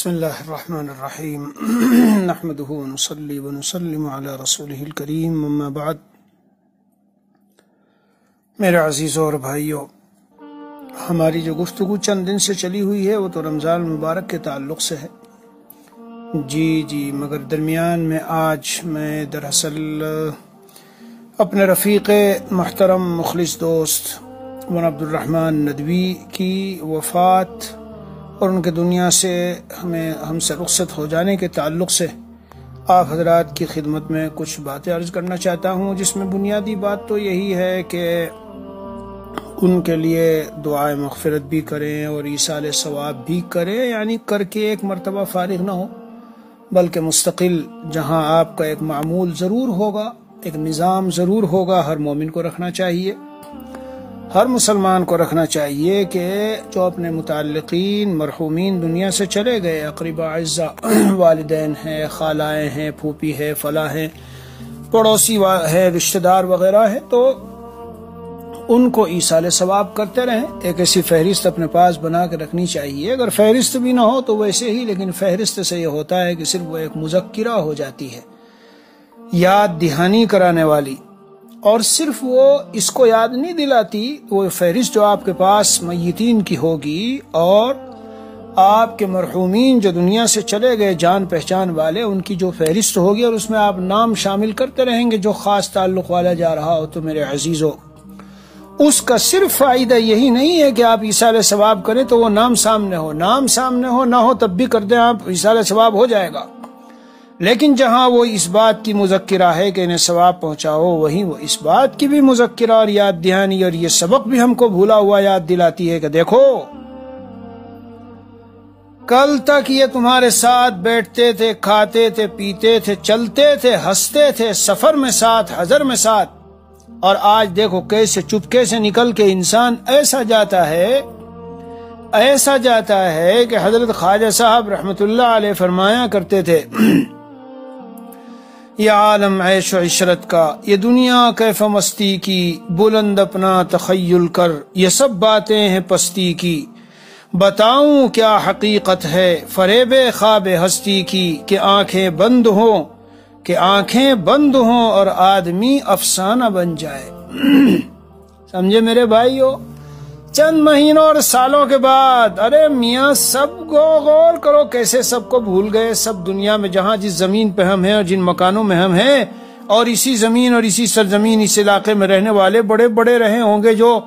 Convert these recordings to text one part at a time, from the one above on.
بسم اللہ الرحمن الرحیم نحمده ونصلی ونسلم علی رسولہ الکریم اما بعد۔ میرے عزیزوں اور بھائیوں، ہماری جو گفتگو چند دن سے چلی ہوئی ہے وہ تو رمضان مبارک کے تعلق سے ہے۔ جی مگر درمیان میں آج میں دراصل اپنے رفیق محترم مخلص دوست مولانا عبدالرحمن ندوی کی وفات اور ان کے دنیا سے ہم سے رخصت ہو جانے کے تعلق سے آپ حضرات کی خدمت میں کچھ باتیں عرض کرنا چاہتا ہوں، جس میں بنیادی بات تو یہی ہے کہ ان کے لیے دعائے مغفرت بھی کریں اور ایصال ثواب بھی کریں، یعنی کر کے ایک مرتبہ فارغ نہ ہو، بلکہ مستقل جہاں آپ کا ایک معمول ضرور ہوگا، ایک نظام ضرور ہوگا، ہر مومن کو رکھنا چاہیے، ہر مسلمان کو رکھنا چاہیے کہ جو اپنے متعلقین مرحومین دنیا سے چلے گئے، اقرباء اعزاء والدین ہیں، خالائیں ہیں، پھوپھی ہے، فلاں ہیں، پڑوسی ہے، رشتہ دار وغیرہ ہے، تو ان کو ایصال ثواب کرتے رہیں۔ ایک ایسی فہرست اپنے پاس بنا کے رکھنی چاہیے، اگر فہرست بھی نہ ہو تو ویسے ہی، لیکن فہرست سے یہ ہوتا ہے کہ صرف وہ ایک مذکرہ ہو جاتی ہے، یاد دہانی کرانے والی، اور صرف وہ اس کو یاد نہیں دلاتی، وہ فہرست جو آپ کے پاس میتین کی ہوگی اور آپ کے مرحومین جو دنیا سے چلے گئے جان پہچان والے، ان کی جو فہرست ہوگی اور اس میں آپ نام شامل کرتے رہیں گے جو خاص تعلق والا جا رہا ہو، تو میرے عزیزو اس کا صرف فائدہ یہی نہیں ہے کہ آپ ایصال ثواب کریں تو وہ نام سامنے ہو، نام سامنے ہو نہ ہو تب بھی کر دیں آپ، ایصال ثواب ہو جائے گا، لیکن جہاں وہ اس بات کی مذکرہ ہے کہ انہیں ثواب پہنچاؤ، وہیں وہ اس بات کی بھی مذکرہ اور یاد دہانی اور یہ سبق بھی ہم کو بھولا ہوا یاد دلاتی ہے کہ دیکھو کل تک یہ تمہارے ساتھ بیٹھتے تھے، کھاتے تھے، پیتے تھے، چلتے تھے، ہنستے تھے، سفر میں ساتھ، حضر میں ساتھ، اور آج دیکھو کیسے چپکے سے نکل کے انسان ایسا جاتا ہے کہ حضرت خواجہ صاحب رحمت اللہ علیہ فرمایا کرتے تھے، یہ عالم عیش و عشرت کا، یہ دنیا کیف مستی کی، بلند اپنا تخیل کر، یہ سب باتیں ہیں پستی کی، بتاؤں کیا حقیقت ہے فریب خواب ہستی کی، کہ آنکھیں بند ہوں اور آدمی افسانہ بن جائے۔ سمجھے میرے بھائیو، چند مہینوں اور سالوں کے بعد، ارے میاں سب کو غور کرو کیسے سب کو بھول گئے، سب دنیا میں جہاں جس زمین پہ ہم ہیں اور جن مکانوں میں ہم ہیں، اور اسی زمین اور اسی سرزمین اس علاقے میں رہنے والے بڑے بڑے رہے ہوں گے جو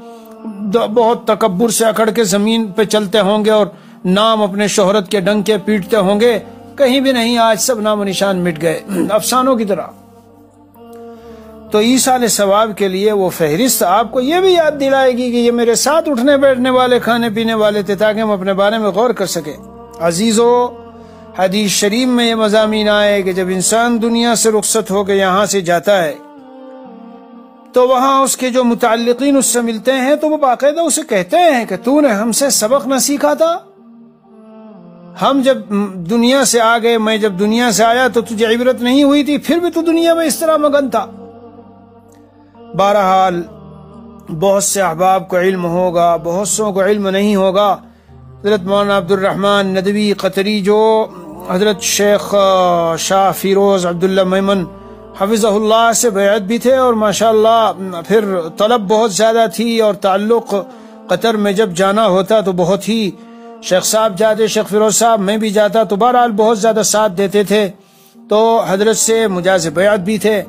بہت تکبر سے اکڑ کے زمین پہ چلتے ہوں گے اور نام اپنے شہرت کے ڈنکے پیٹتے ہوں گے، کہیں بھی نہیں، آج سب نام و نشان مٹ گئے افسانوں کی طرح۔ تو ایصال ثواب کے لیے وہ فہرست آپ کو یہ بھی یاد دلائے گی کہ یہ میرے ساتھ اٹھنے بیٹھنے والے، کھانے پینے والے تھے، تاکہ ہم اپنے بارے میں غور کر سکیں۔ عزیزو، حدیث شریف میں یہ مضامین آئے کہ جب انسان دنیا سے رخصت ہو کے یہاں سے جاتا ہے تو وہاں اس کے جو متعلقین اس سے ملتے ہیں تو وہ باقاعدہ اسے کہتے ہیں کہ تو نے ہم سے سبق نہ سیکھا تھا، ہم جب دنیا سے آ گئے، میں جب دنیا سے آیا تو تجھے عبرت نہیں ہوئی تھی، پھر بھی تو دنیا میں اس طرح مگن تھا۔ بہرحال بہت سے احباب کو علم ہوگا، بہت سو کو علم نہیں ہوگا۔ حضرت مولانا عبدالرحمن ندوی قطری جو حضرت شیخ شاہ فیروز عبداللہ میمن حفظہ اللہ سے بیعت بھی تھے، اور ماشاءاللہ پھر طلب بہت زیادہ تھی اور تعلق قطر میں جب جانا ہوتا تو بہت ہی، شیخ صاحب جاتے، شیخ فیروز صاحب، میں بھی جاتا، تو بہرحال بہت زیادہ ساتھ دیتے تھے، تو حضرت سے مجاز بیعت بھی تھے،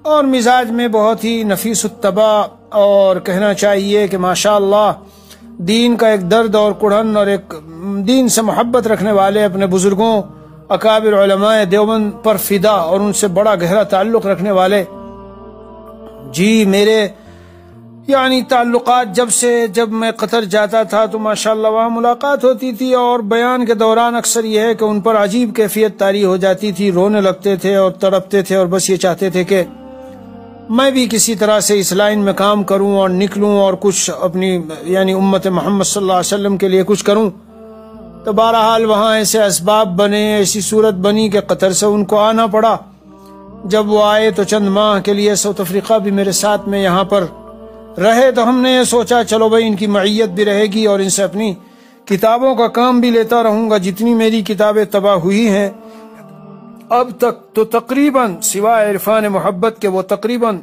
اور مزاج میں بہت ہی نفیس الطبع، اور کہنا چاہیے کہ ماشاءاللہ دین کا ایک درد اور کڑھن اور ایک دین سے محبت رکھنے والے، اپنے بزرگوں اکابر علماء دیوبند پر فدا اور ان سے بڑا گہرا تعلق رکھنے والے۔ جی میرے یعنی تعلقات جب میں قطر جاتا تھا تو ماشاءاللہ وہاں ملاقات ہوتی تھی، اور بیان کے دوران اکثر یہ ہے کہ ان پر عجیب کیفیت طاری ہو جاتی تھی، رونے لگتے تھے اور تڑپتے تھے، اور بس یہ چاہتے تھے کہ میں بھی کسی طرح سے اس لائن میں کام کروں اور نکلوں اور کچھ اپنی یعنی امت محمد صلی اللہ علیہ وسلم کے لیے کچھ کروں۔ تو بہرحال وہاں ایسے اسباب بنے، ایسی صورت بنی کہ قطر سے ان کو آنا پڑا۔ جب وہ آئے تو چند ماہ کے لیے ساؤتھ افریقہ بھی میرے ساتھ میں یہاں پر رہے، تو ہم نے یہ سوچا چلو بھائی ان کی معیت بھی رہے گی اور ان سے اپنی کتابوں کا کام بھی لیتا رہوں گا. جتنی میری کتابیں طبع ہوئی ہیں اب تک تو تقریباً سوائے عرفان محبت کے وہ تقریباً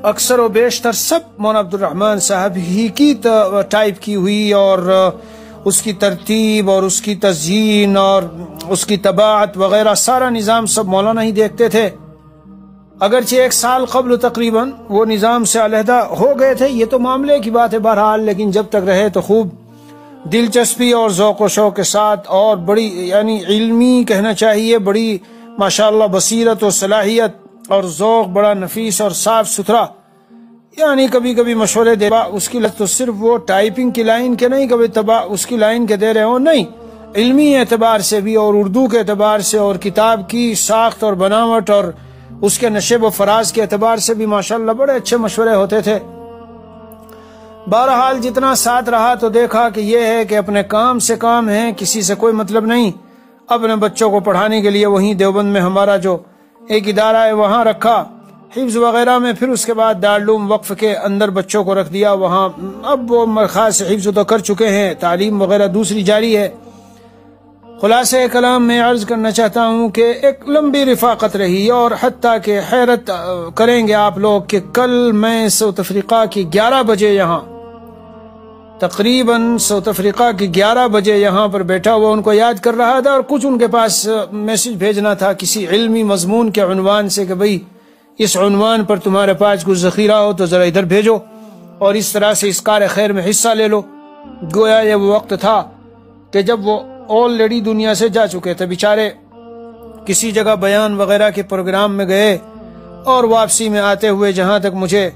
اکثر و بیشتر سب مولانا عبد الرحمن صاحب ہی کی ٹائپ کی ہوئی، اور اس کی ترتیب اور اس کی تزیین اور اس کی طباعت وغیرہ سارا نظام سب مولانا ہی دیکھتے تھے. اگرچہ 1 سال قبل تقریباً وہ نظام سے علیحدہ ہو گئے تھے، یہ تو معاملے کی بات ہے بہرحال، لیکن جب تک رہے تو خوب دلچسپی اور ذوق و شوق کے ساتھ، اور بڑی یعنی علمی کہنا چاہیے، بڑی ماشاءاللہ بصیرت و صلاحیت اور ذوق بڑا نفیس اور صاف ستھرا. یعنی کبھی کبھی مشورے دے اس کی تو صرف وہ ٹائپنگ کی لائن کے نہیں، کبھی اس کی لائن کے دے رہے ہوں، نہیں، علمی اعتبار سے بھی اور اردو کے اعتبار سے اور کتاب کی ساخت اور بناوٹ اور اس کے نشیب و فراز کے اعتبار سے بھی ماشاءاللہ بڑے اچھے مشورے ہوتے تھے. بہرحال جتنا ساتھ رہا تو دیکھا کہ یہ ہے کہ اپنے کام سے کام ہے، کسی سے کوئی مطلب نہیں. اپنے بچوں کو پڑھانے کے لیے وہیں دیوبند میں ہمارا جو ایک ادارہ ہے وہاں رکھا، حفظ وغیرہ میں، پھر اس کے بعد دارالعلوم وقف کے اندر بچوں کو رکھ دیا وہاں. اب وہ خاص حفظ تو کر چکے ہیں، تعلیم وغیرہ دوسری جاری ہے. خلاصہ کلام میں عرض کرنا چاہتا ہوں کہ ایک لمبی رفاقت رہی، اور حتیٰ کہ حیرت کریں گے آپ لوگ کہ کل میں ساؤتھ افریقہ کی 11 بجے یہاں تقریباً ساؤتھ افریقہ کی 11 بجے یہاں پر بیٹھا ہوا ان کو یاد کر رہا تھا، اور کچھ ان کے پاس میسج بھیجنا تھا کسی علمی مضمون کے عنوان سے کہ بھئی اس عنوان پر تمہارے پاس کچھ ذخیرہ ہو تو ذرا ادھر بھیجو، اور اس طرح سے اس کار خیر میں حصہ لے لو. گویا یہ وہ وقت تھا کہ جب وہ آلریڈی دنیا سے جا چکے تھے بیچارے، کسی جگہ بیان وغیرہ کے پروگرام میں گئے، اور واپسی میں آتے ہوئے جہاں تک مجھے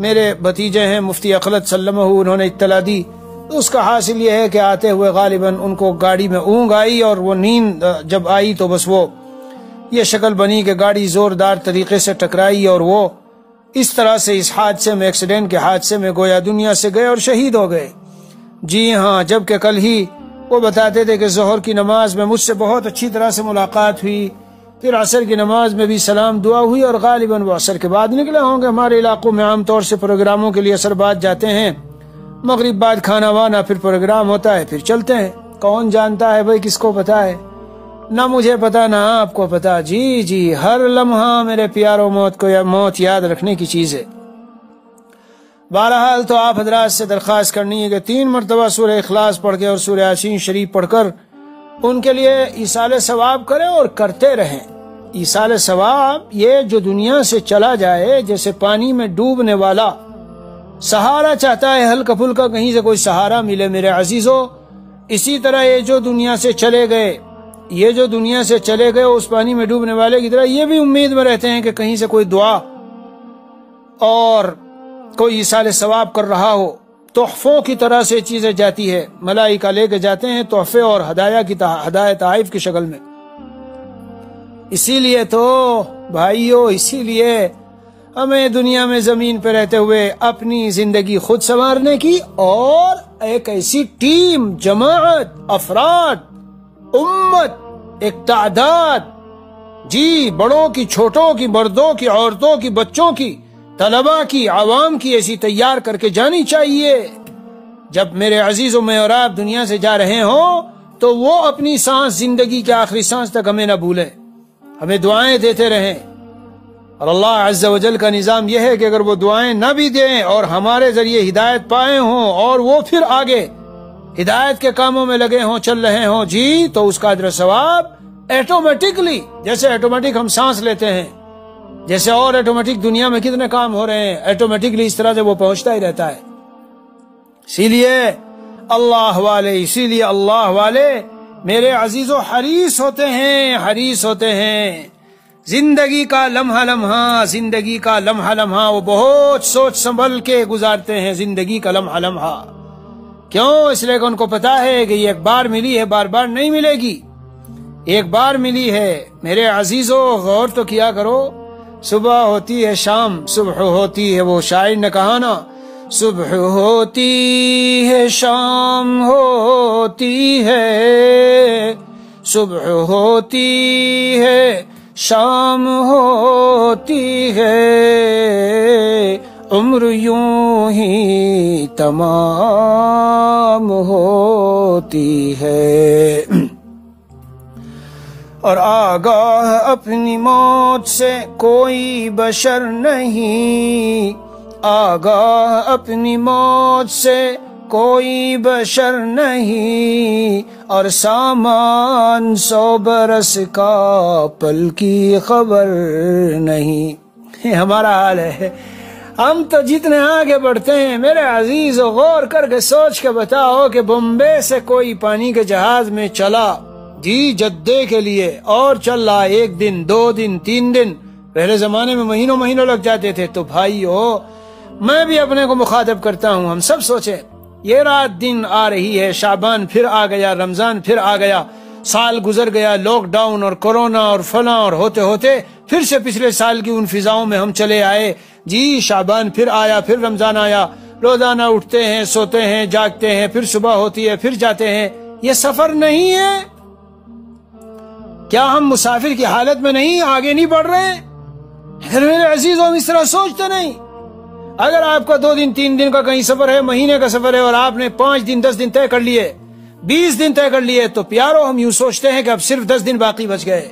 میرے بھتیجے ہیں مفتی اخلد سلمہ انہوں نے اطلاع دی، تو اس کا حاصل یہ ہے کہ آتے ہوئے غالباً ان کو گاڑی میں اونگ آئی، اور وہ نیند جب آئی تو بس وہ یہ شکل بنی کہ گاڑی زوردار طریقے سے ٹکرائی، اور وہ اس طرح سے اس حادثے میں، ایکسیڈنٹ کے حادثے میں گویا دنیا سے گئے اور شہید ہو گئے. جی ہاں، جبکہ کل ہی وہ بتاتے تھے کہ ظہر کی نماز میں مجھ سے بہت اچھی طرح سے ملاقات ہوئی، پھر عصر کی نماز میں بھی سلام دعا ہوئی، اور غالباً وہ عصر کے بعد نکلے ہوں گے. ہمارے علاقوں میں عام طور سے پروگراموں کے لیے عصر بعد جاتے ہیں، مغرب بعد کھانا وانا، پھر پروگرام ہوتا ہے، پھر چلتے ہیں. کون جانتا ہے بھائی، کس کو پتا ہے؟ نہ مجھے پتا نہ آپ کو پتا. جی ہر لمحہ میرے پیاروں موت یاد رکھنے کی چیز ہے. بہرحال تو آپ حضرات سے درخواست کرنی ہے کہ 3 مرتبہ سورہ اخلاص پڑھ کے اور سورہ یاسین شریف پڑھ کر ان کے لیے ایصال ثواب کریں اور کرتے رہیں. ایصال ثواب یہ جو دنیا سے چلا جائے، جیسے پانی میں ڈوبنے والا سہارا چاہتا ہے ہلکا پھلکا کہیں سے کوئی سہارا ملے میرے عزیزو، اسی طرح یہ جو دنیا سے چلے گئے اس پانی میں ڈوبنے والے کی طرح یہ بھی امید میں رہتے ہیں کہ کہیں سے کوئی دعا اور کوئی ایصال ثواب کر رہا ہو. تحفوں کی طرح سے چیزیں جاتی ہے، ملائکہ لے کے جاتے ہیں تحفے اور ہدایت تحائف کی شکل میں. اسی لیے تو بھائیو، اسی لیے ہمیں دنیا میں زمین پہ رہتے ہوئے اپنی زندگی خود سنوارنے کی، اور ایک ایسی ٹیم، جماعت، افراد، امت، ایک تعداد، جی بڑوں کی، چھوٹوں کی، مردوں کی، عورتوں کی، بچوں کی، طلباء کی، عوام کی، ایسی تیار کر کے جانی چاہیے. جب میرے عزیزوں میں اور آپ دنیا سے جا رہے ہوں تو وہ اپنی سانس، زندگی کے آخری سانس تک ہمیں نہ بھولیں، ہمیں دعائیں دیتے رہیں. اور اللہ عز و جل کا نظام یہ ہے کہ اگر وہ دعائیں نہ بھی دیں اور ہمارے ذریعے ہدایت پائے ہوں اور وہ پھر آگے ہدایت کے کاموں میں لگے ہوں، چل رہے ہوں، جی تو اس کا اجر ثواب ایٹومیٹکلی، جیسے ایٹومیٹک ہم سانس لیتے ہیں، جیسے اور ایٹومیٹک دنیا میں کتنے کام ہو رہے ہیں، ایٹومیٹکلی اس طرح سے وہ پہنچتا ہی رہتا ہے. اسی لیے اللہ والے میرے عزیزو حریص ہوتے ہیں زندگی کا لمحہ لمحہ وہ بہت سوچ سنبھل کے گزارتے ہیں. زندگی کا لمحہ کیوں؟ اس لیے کہ ان کو پتا ہے کہ یہ ایک بار ملی ہے، بار بار نہیں ملے گی. ایک بار ملی ہے. میرے عزیزو غور تو کیا کرو، صبح ہوتی ہے شام، صبح ہوتی ہے، وہ شاعر نے کہا نا، صبح ہوتی ہے شام ہوتی ہے، صبح ہوتی ہے شام ہوتی ہے، عمر یوں ہی تمام ہوتی ہے، اور آگاہ اپنی موت سے کوئی بشر نہیں، آگاہ اپنی موت سے کوئی بشر نہیں، اور سامان 100 برس کا پل کی خبر نہیں۔ یہ ہمارا حال ہے۔ ہم تو جتنے آگے بڑھتے ہیں میرے عزیز، غور کر کے سوچ کے بتاؤ کہ بمبے سے کوئی پانی کے جہاز میں چلا جی جدے کے لیے، اور چل رہا 1 دن 2 دن 3 دن، پہلے زمانے میں مہینوں مہینوں لگ جاتے تھے، تو بھائیو میں بھی اپنے کو مخاطب کرتا ہوں، ہم سب سوچیں یہ رات دن آ رہی ہے، شعبان پھر آ گیا، رمضان پھر آ گیا، سال گزر گیا، لاک ڈاؤن اور کورونا اور فلاں اور ہوتے ہوتے پھر سے پچھلے سال کی ان فضاؤں میں ہم چلے آئے جی، شعبان پھر آیا، پھر رمضان آیا، روزانہ اٹھتے ہیں، سوتے ہیں، جاگتے ہیں، پھر صبح ہوتی ہے، پھر جاتے ہیں۔ یہ سفر نہیں ہے؟ کیا ہم مسافر کی حالت میں نہیں آگے نہیں بڑھ رہے؟ اگر میرے عزیزوں اس طرح سوچتے نہیں، اگر آپ کا 2 دن 3 دن کا کہیں سفر ہے، مہینے کا سفر ہے، اور آپ نے 5 دن 10 دن طے کر لیے، 20 دن طے کر لیے، تو پیارو ہم یوں سوچتے ہیں کہ اب صرف 10 دن باقی بچ گئے۔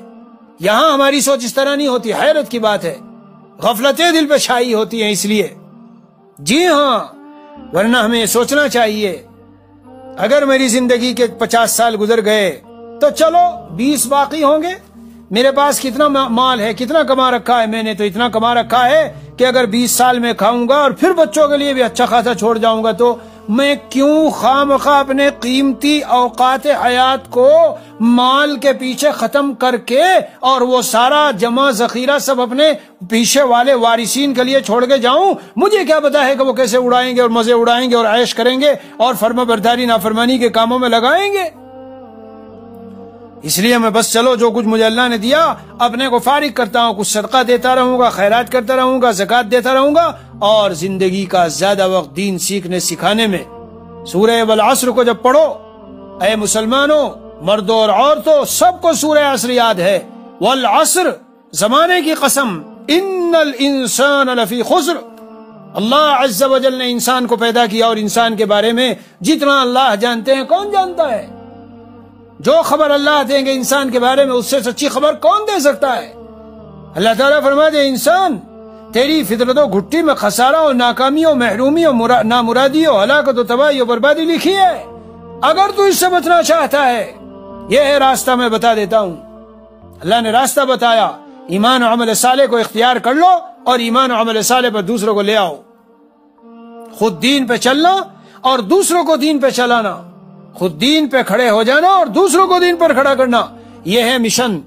یہاں ہماری سوچ اس طرح نہیں ہوتی، حیرت کی بات ہے، غفلتیں دل پہ چھائی ہوتی ہیں اس لیے۔ جی ہاں، ورنہ ہمیں سوچنا چاہیے اگر میری زندگی کے 50 سال گزر گئے تو چلو 20 باقی ہوں گے، میرے پاس کتنا مال ہے، کتنا کما رکھا ہے، میں نے تو اتنا کما رکھا ہے کہ اگر 20 سال میں کھاؤں گا اور پھر بچوں کے لیے بھی اچھا خاصا چھوڑ جاؤں گا، تو میں کیوں خواہ اپنے قیمتی اوقات حیات کو مال کے پیچھے ختم کر کے اور وہ سارا جمع ذخیرہ سب اپنے پیچھے والے وارثین کے لیے چھوڑ کے جاؤں؟ مجھے کیا پتا ہے کہ وہ کیسے اڑائیں گے اور مزے اڑائیں گے اور عیش کریں گے اور فرما برداری نافرمانی کے کاموں میں لگائیں گے۔ اس لیے میں بس چلو جو کچھ مجھے اللہ نے دیا اپنے کو فارغ کرتا ہوں، کچھ صدقہ دیتا رہوں گا، خیرات کرتا رہوں گا، زکوٰۃ دیتا رہوں گا، اور زندگی کا زیادہ وقت دین سیکھنے سکھانے میں۔ سورہ والعصر کو جب پڑھو اے مسلمانوں، مردوں اور عورتوں، سب کو سورہ عصر یاد ہے۔ والعصر، زمانے کی قسم، ان الانسان لفی خسر۔ اللہ عز و جل نے انسان کو پیدا کیا، اور انسان کے بارے میں جتنا اللہ جانتے ہیں کون جانتا ہے؟ جو خبر اللہ دیں گے انسان کے بارے میں، اس سے سچی خبر کون دے سکتا ہے؟ اللہ تعالیٰ فرماتے ہیں انسان تیری فطرت و گھٹی میں خسارہ اور ناکامی اور محرومی اور نامرادی اور ہلاکت و تباہی اور بربادی لکھی ہے۔ اگر تو اس سے بچنا چاہتا ہے، یہ ہے راستہ، میں بتا دیتا ہوں۔ اللہ نے راستہ بتایا، ایمان و عمل صالح کو اختیار کر لو اور ایمان و عمل صالح پر دوسروں کو لے آؤ۔ خود دین پہ چلنا اور دوسروں کو دین پہ چلانا، خود دین پہ کھڑے ہو جانا اور دوسروں کو دین پر کھڑا کرنا، یہ ہے مشن،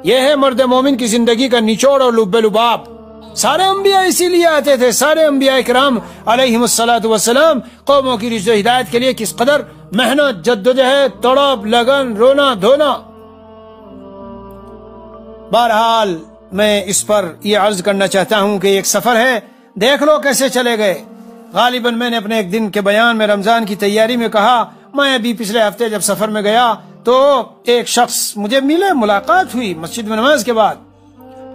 یہ ہے مرد مومن کی زندگی کا نچوڑ اور لب لباب۔ سارے انبیاء اسی لیے آتے تھے، سارے انبیاء کرام علیہم الصلاۃ والسلام قوموں کی رشد و ہدایت کے لیے کس قدر محنت، جدوجہد، تڑپ، لگن، رونا دھونا۔ بہرحال میں اس پر یہ عرض کرنا چاہتا ہوں کہ ایک سفر ہے، دیکھ لو کیسے چلے گئے۔ غالباً میں نے اپنے ایک دن کے بیان میں رمضان کی تیاری میں کہا، میں ابھی پچھلے ہفتے جب سفر میں گیا تو ایک شخص مجھے ملے، ملاقات ہوئی مسجد میں نماز کے بعد،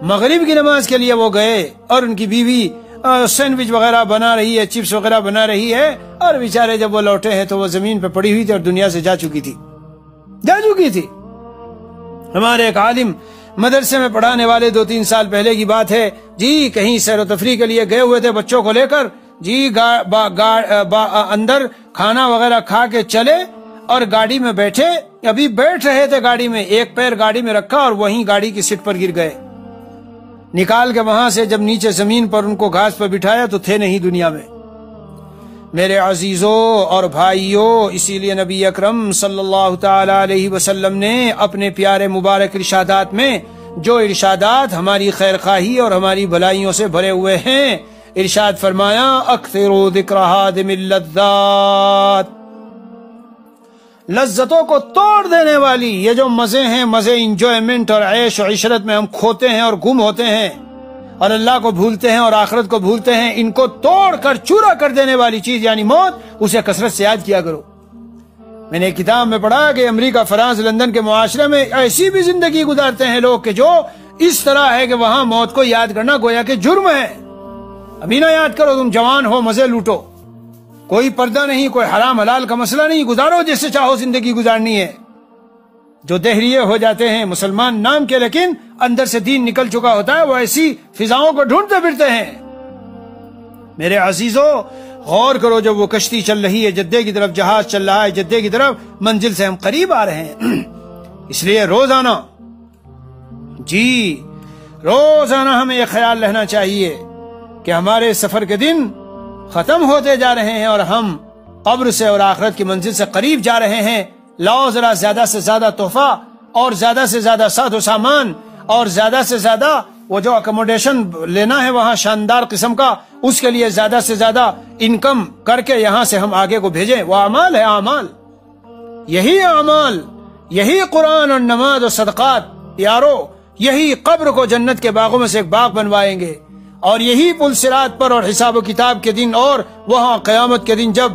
مغرب کی نماز کے لیے وہ گئے، اور ان کی بیوی سینڈوچ وغیرہ بنا رہی ہے، چپس وغیرہ بنا رہی ہے، اور بیچارے جب وہ لوٹے ہیں تو وہ زمین پہ پڑی ہوئی تھی اور دنیا سے جا چکی تھی۔ ہمارے ایک عالم مدرسے میں پڑھانے والے 2-3 سال پہلے کی بات ہے جی، کہیں سیر و تفریح کے لیے گئے ہوئے تھے بچوں کو لے کر جی، اندر کھانا وغیرہ کھا کے چلے اور گاڑی میں بیٹھے، ابھی بیٹھ رہے تھے گاڑی میں، ایک پیر گاڑی میں رکھا اور وہیں گاڑی کی سیٹ پر گر گئے۔ نکال کے وہاں سے جب نیچے زمین پر ان کو گھاس پر بٹھایا تو تھے نہیں دنیا میں۔ میرے عزیزوں اور بھائیوں، اسی لیے نبی اکرم صلی اللہ تعالی علیہ وسلم نے اپنے پیارے مبارک ارشادات میں جو ارشادات ہماری خیر خواہی اور ہماری بھلائیوں سے بھرے ہوئے ہیں، ارشاد فرمایا، اکثروا ذکر ہادم اللذات، لذتوں کو توڑ دینے والی یہ جو مزے ہیں، مزے انجوائمنٹ اور عیش و عشرت میں ہم کھوتے ہیں اور گم ہوتے ہیں اور اللہ کو بھولتے ہیں اور آخرت کو بھولتے ہیں، ان کو توڑ کر چورا کر دینے والی چیز یعنی موت، اسے کثرت سے یاد کیا کرو۔ میں نے ایک کتاب میں پڑھا کہ امریکہ، فرانس، لندن کے معاشرے میں ایسی بھی زندگی گزارتے ہیں لوگ کہ جو اس طرح ہے کہ وہاں موت کو یاد کرنا گویا کہ جرم ہے۔ ابھی نہ یاد کرو، تم جوان ہو، مزے لوٹو، کوئی پردہ نہیں، کوئی حرام حلال کا مسئلہ نہیں، گزارو جیسے چاہو زندگی گزارنی ہے۔ جو دہریے ہو جاتے ہیں مسلمان نام کے لیکن اندر سے دین نکل چکا ہوتا ہے، وہ ایسی فضاؤں کو ڈھونڈتے پھرتے ہیں۔ میرے عزیزو غور کرو، جب وہ کشتی چل رہی ہے جدے کی طرف، جہاز چل رہا ہے جدے کی طرف، منزل سے ہم قریب آ رہے ہیں۔ اس لیے روزانہ روزانہ ہمیں یہ خیال رہنا چاہیے کہ ہمارے سفر کے دن ختم ہوتے جا رہے ہیں اور ہم قبر سے اور آخرت کی منزل سے قریب جا رہے ہیں۔ لاؤ ذرا زیادہ سے زیادہ تحفہ اور زیادہ سے زیادہ ساز و سامان اور زیادہ سے زیادہ وہ جو اکوموڈیشن لینا ہے وہاں شاندار قسم کا، اس کے لیے زیادہ سے زیادہ انکم کر کے یہاں سے ہم آگے کو بھیجیں۔ وہ اعمال ہے، اعمال، یہی اعمال، یہی قرآن اور نماز اور صدقات یارو، یہی قبر کو جنت کے باغوں میں سے ایک باغ بنوائیں گے، اور یہی پل صراط پر اور حساب و کتاب کے دن اور وہاں قیامت کے دن جب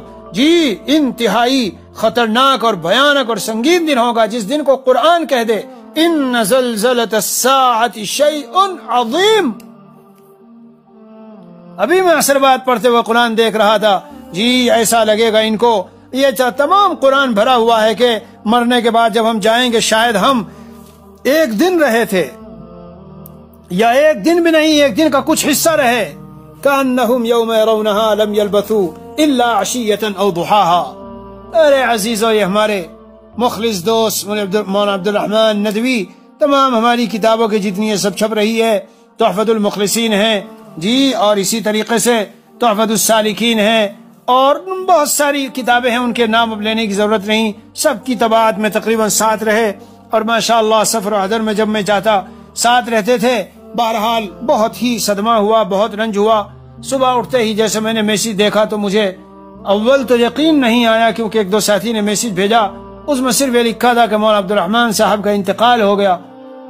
انتہائی خطرناک اور بھیانک اور سنگین دن ہوگا، جس دن کو قرآن کہہ دے ان زلزلۃ الساعۃ شیء عظیم۔ ابھی میں عصر بعد پڑھتے ہوئے قرآن دیکھ رہا تھا، ایسا لگے گا ان کو یہ تمام قرآن بھرا ہوا ہے کہ مرنے کے بعد جب ہم جائیں گے شاید ہم ایک دن رہے تھے، یا ایک دن بھی نہیں، ایک دن کا کچھ حصہ رہے۔ کأنہم یوم یرونہا لم یلبثوا الا عشیۃ او ضحاہا۔ ارے عزیزو، یہ ہمارے مخلص دوست مولانا عبد الرحمن ندوی، تمام ہماری کتابوں کی جتنی یہ سب چھپ رہی ہے، تحفۃ المخلصین ہیں اور اسی طریقے سے تحفۃ السالکین ہیں، اور بہت ساری کتابیں ہیں، ان کے نام اب لینے کی ضرورت نہیں، سب کی طباعت میں تقریباً ساتھ رہے، اور ماشاءاللہ سفر و حضر میں جب میں جاتا ساتھ رہتے تھے۔ بہرحال بہت ہی صدمہ ہوا، بہت رنج ہوا۔ صبح اٹھتے ہی جیسے میں نے میسج دیکھا تو مجھے اول تو یقین نہیں آیا، کیونکہ ایک دو ساتھی نے میسج بھیجا، اس میں صرف یہ لکھا تھا کہ مولانا عبد الرحمن صاحب کا انتقال ہو گیا۔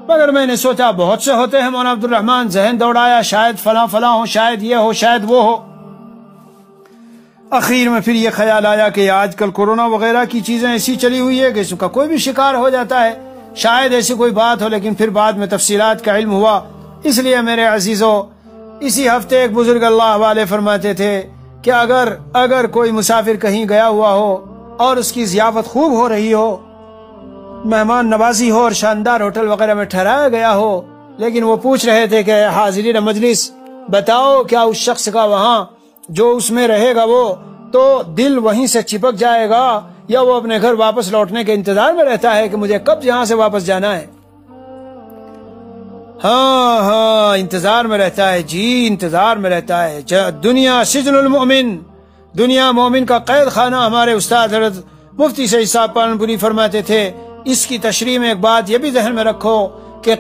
مگر میں نے سوچا بہت سے ہوتے ہیں مولانا عبد الرحمن، ذہن دوڑایا شاید فلاں فلاں ہو، شاید یہ ہو، شاید وہ ہو۔ اخیر میں پھر یہ خیال آیا کہ آج کل کورونا وغیرہ کی چیزیں ایسی چلی ہوئی ہے کہ اس کا کوئی بھی شکار ہو جاتا ہے، شاید ایسی کوئی بات ہو، لیکن پھر بعد میں تفصیلات کا علم ہوا۔ اس لیے میرے عزیزو، اسی ہفتے ایک بزرگ اللہ والے فرماتے تھے کہ اگر کوئی مسافر کہیں گیا ہوا ہو اور اس کی ضیافت خوب ہو رہی ہو، مہمان نوازی ہو اور شاندار ہوٹل وغیرہ میں ٹھہرایا گیا ہو، لیکن وہ پوچھ رہے تھے کہ حاضرین مجلس بتاؤ کیا اس شخص کا وہاں جو اس میں رہے گا وہ تو دل وہیں سے چپک جائے گا، یا وہ اپنے گھر واپس لوٹنے کے انتظار میں رہتا ہے کہ مجھے کب یہاں سے واپس جانا ہے؟ ہاں انتظار میں رہتا ہے، انتظار میں رہتا ہے۔ دنیا سجن المؤمن، دنیا مومن کا قید خانہ۔ ہمارے استاد حضرت مفتی سعید صاحب پالنپوری فرماتے تھے، اس کی تشریح میں ایک بات یہ بھی ذہن میں رکھو کہ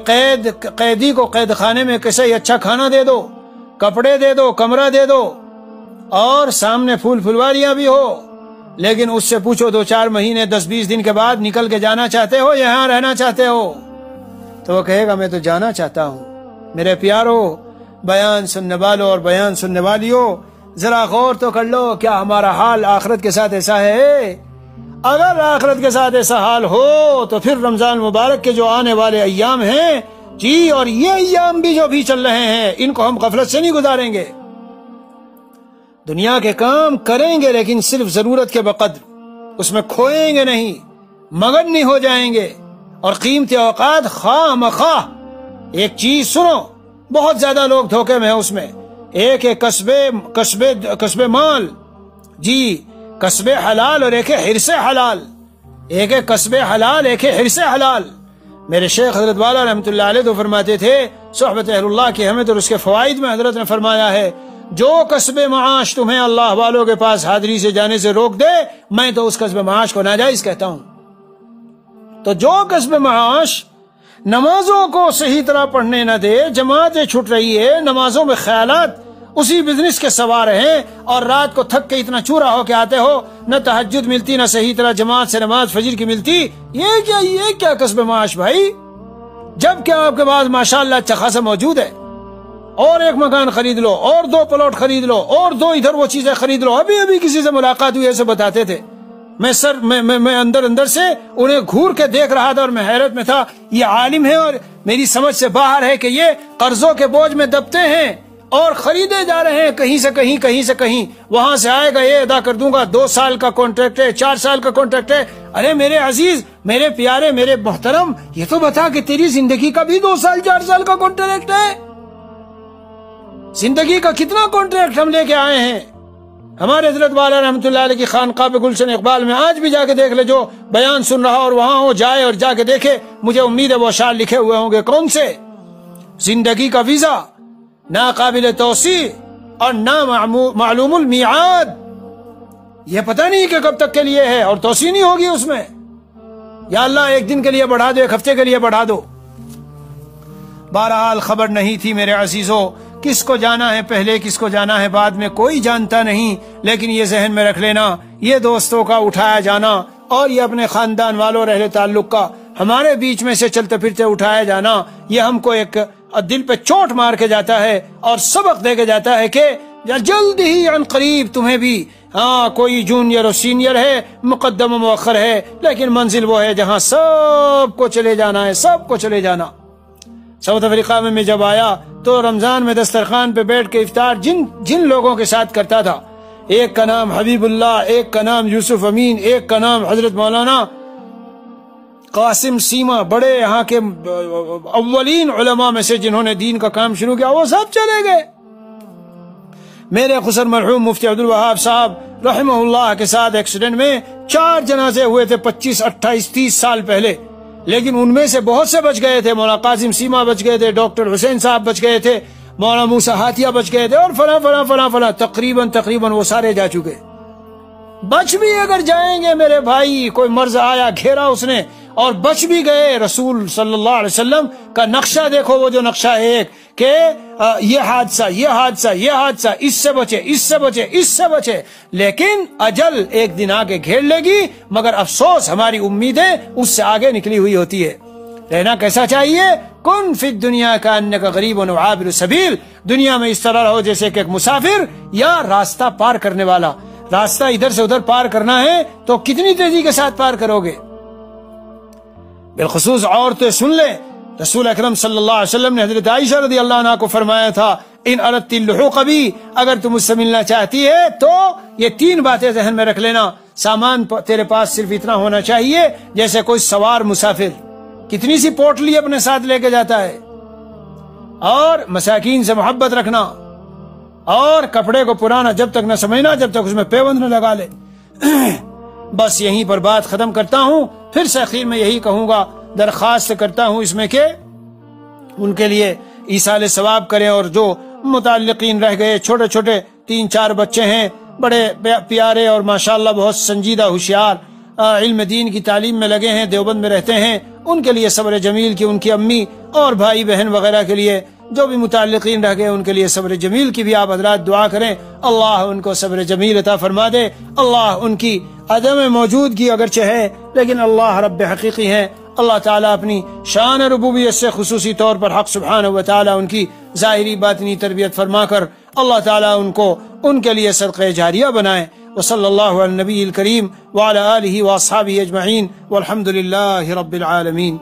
قیدی کو قید خانے میں کیسے اچھا کھانا دے دو، کپڑے دے دو، کمرہ دے دو، اور سامنے پھول پھلواریاں بھی ہو، لیکن اس سے پوچھو 2-4 مہینے 10-20 دن کے بعد نکل کے جانا چاہتے ہو، یہاں رہنا چاہتے ہو؟ تو وہ کہے گا میں تو جانا چاہتا ہوں۔ میرے پیارو، بیان سننے والوں اور بیان سننے والیوں، ذرا غور تو کر لو، کیا ہمارا حال آخرت کے ساتھ ایسا ہے؟ اگر آخرت کے ساتھ ایسا حال ہو تو پھر رمضان مبارک کے جو آنے والے ایام ہیں اور یہ ایام بھی جو بھی چل رہے ہیں، ان کو ہم غفلت سے نہیں گزاریں گے۔ دنیا کے کام کریں گے لیکن صرف ضرورت کے بقدر، اس میں کھوئیں گے نہیں، مگن نہیں ہو جائیں گے، اور قیمتی اوقات خواہ مخواہ۔ ایک چیز سنو، بہت زیادہ لوگ دھوکے میں ہیں اس میں، ایک ہے کسب مال، کسب حلال، اور ایک ہے حرص حلال، ایک ہے کسب حلال، ایک ہے حرص حلال۔ میرے شیخ حضرت والا رحمۃ اللہ علیہ تو فرماتے تھے، صحبت اہل اللہ کی اہمیت اور اس کے فوائد میں حضرت نے فرمایا ہے، جو کسب معاش تمہیں اللہ والوں کے پاس حاضری سے جانے سے روک دے، میں تو اس کسب معاش کو ناجائز کہتا ہوں۔ تو جو کسب معاش نمازوں کو صحیح طرح پڑھنے نہ دے، جماعتیں چھٹ رہی ہے، نمازوں میں خیالات اسی بزنس کے سوار ہیں، اور رات کو تھک کے اتنا چورا ہو کے آتے ہو، نہ تہجد ملتی، نہ صحیح طرح جماعت سے نماز فجر کی ملتی، یہ کیا کسب معاش بھائی؟ جب کہ آپ کے پاس ماشاءاللہ اچھا خاصا موجود ہے، اور ایک مکان خرید لو، اور 2 پلاٹ خرید لو، اور 2 ادھر وہ چیزیں خرید لو۔ ابھی کسی سے ملاقات ہوئی، ایسے بتاتے تھے، میں اندر سے انہیں گھور کے دیکھ رہا تھا اور میں حیرت میں تھا، یہ عالم ہے اور میری سمجھ سے باہر ہے کہ یہ قرضوں کے بوجھ میں دبتے ہیں اور خریدے جا رہے ہیں کہیں سے کہیں کہیں سے کہیں. وہاں سے آئے گا یہ ادا کر دوں گا, 2 سال کا کانٹریکٹ ہے, 4 سال کا کانٹریکٹ ہے. ارے میرے عزیز, میرے پیارے, میرے محترم, یہ تو بتا کہ تیری زندگی کا بھی 2 سال 4 سال کا کانٹریکٹ ہے. زندگی کا کتنا کانٹریکٹ ہم لے کے آئے ہیں. ہمارے حضرت والا رحمۃ اللہ علیہ کی خانقاہ پہ گلشن اقبال میں آج بھی جا کے دیکھ لے, جو بیان سن رہا اور وہاں ہو جائے اور جا کے دیکھے, مجھے امید ہے وہ اشعار لکھے ہوئے ہوں گے. کون سے؟ زندگی کا ویزا ناقابل توسیع اور معلوم المیعاد, یہ پتہ نہیں کہ کب تک کے لیے ہے اور توسیع نہیں ہوگی اس میں. یا اللہ 1 دن کے لیے بڑھا دو, 1 ہفتے کے لیے بڑھا دو. بہرحال خبر نہیں تھی میرے عزیزوں, کس کو جانا ہے پہلے کس کو جانا ہے بعد میں کوئی جانتا نہیں. لیکن یہ ذہن میں رکھ لینا, یہ دوستوں کا اٹھایا جانا اور یہ اپنے خاندان والوں رہنے تعلق کا ہمارے بیچ میں سے چلتے پھرتے اٹھایا جانا, یہ ہم کو ایک دل پہ چوٹ مار کے جاتا ہے اور سبق دے کے جاتا ہے کہ جلد ہی عن قریب تمہیں بھی کوئی جونیئر اور سینئر ہے, مقدم و مؤخر ہے, لیکن منزل وہ ہے جہاں سب کو چلے جانا ہے, سب کو چلے جانا. ساؤتھ افریقہ میں جب آیا تو رمضان میں دسترخوان پہ بیٹھ کے افطار جن لوگوں کے ساتھ کرتا تھا, ایک کا نام حبیب اللہ, ایک کا نام یوسف امین, ایک کا نام حضرت مولانا قاسم سیما, بڑے یہاں کے اولین علماء میں سے جنہوں نے دین کا کام شروع کیا, وہ سب چلے گئے. میرے خسر مرحوم مفتی عبدالوہاب صاحب رحمہ اللہ کے ساتھ ایکسیڈنٹ میں 4 جنازے ہوئے تھے 25 28 30 سال پہلے, لیکن ان میں سے بہت سے بچ گئے تھے. مولانا قاسم سیما بچ گئے تھے, ڈاکٹر حسین صاحب بچ گئے تھے, مولانا موسیٰ ہاتھیہ بچ گئے تھے, اور فلاں فلاں فلاں فلاں تقریباً وہ سارے جا چکے. بچ بھی اگر جائیں گے میرے بھائی, کوئی مرض آیا گھیرا اس نے اور بچ بھی گئے, رسول صلی اللہ علیہ وسلم کا نقشہ دیکھو, وہ جو نقشہ ہے ایک کہ یہ حادثہ یہ حادثہ یہ حادثہ, اس سے بچے اس سے بچے اس سے بچے, لیکن اجل ایک دن آگے گھیر لے گی. مگر افسوس ہماری امیدیں اس سے آگے نکلی ہوئی ہوتی ہے. رہنا کیسا چاہیے؟ کن فی الدنیا کانک غریب و عابر سبیل, دنیا میں اس طرح رہو جیسے کہ ایک مسافر یا راستہ پار کرنے والا. راستہ ادھر سے ادھر پار کرنا ہے تو کتنی تیزی کے ساتھ پار کرو گے؟ بالخصوص عورتیں سن لیں, رسول اکرم صلی اللہ علیہ وسلم نے حضرت عائشہ رضی اللہ عنہ کو فرمایا تھا, ان اردت اللحوق بی, اگر تم مجھ سے ملنا چاہتی ہے تو یہ 3 باتیں ذہن میں رکھ لینا. سامان تیرے پاس صرف اتنا ہونا چاہیے جیسے کوئی سوار مسافر کتنی سی پوٹلی اپنے ساتھ لے کے جاتا ہے, اور مساکین سے محبت رکھنا, اور کپڑے کو پرانا جب تک نہ سمجھنا جب تک اس میں پیوند نہ لگا لے. بس یہیں پر بات ختم کرتا ہوں. پھر سے اخیر میں یہی کہوں گا, درخواست کرتا ہوں اس میں کہ ان کے لیے ایصال ثواب کریں, اور جو متعلقین رہ گئے چھوٹے چھوٹے 3-4 بچے ہیں, بڑے پیارے اور ماشاءاللہ بہت سنجیدہ ہوشیار, علم دین کی تعلیم میں لگے ہیں, دیوبند میں رہتے ہیں, ان کے لیے صبر جمیل کی, ان کی امی اور بھائی بہن وغیرہ کے لیے جو بھی متعلقین رہ گئے ان کے لیے صبر جمیل کی بھی آپ حضرات دعا کریں. اللہ ان کو صبر جمیل عطا فرما دے. اللہ ان کی عدم موجودگی اگرچہ ہے لیکن اللہ رب حقیقی ہیں. اللہ تعالیٰ اپنی شان ربوبیت سے خصوصی طور پر حق سبحانہ و تعالیٰ ان کی ظاہری باطنی تربیت فرما کر اللہ تعالیٰ ان کے لیے صدقہ جاریہ بنائے. وصلی اللہ علی النبی الکریم وعلی آلہ واصحابہ اجمعین والحمد للہ رب العالمین.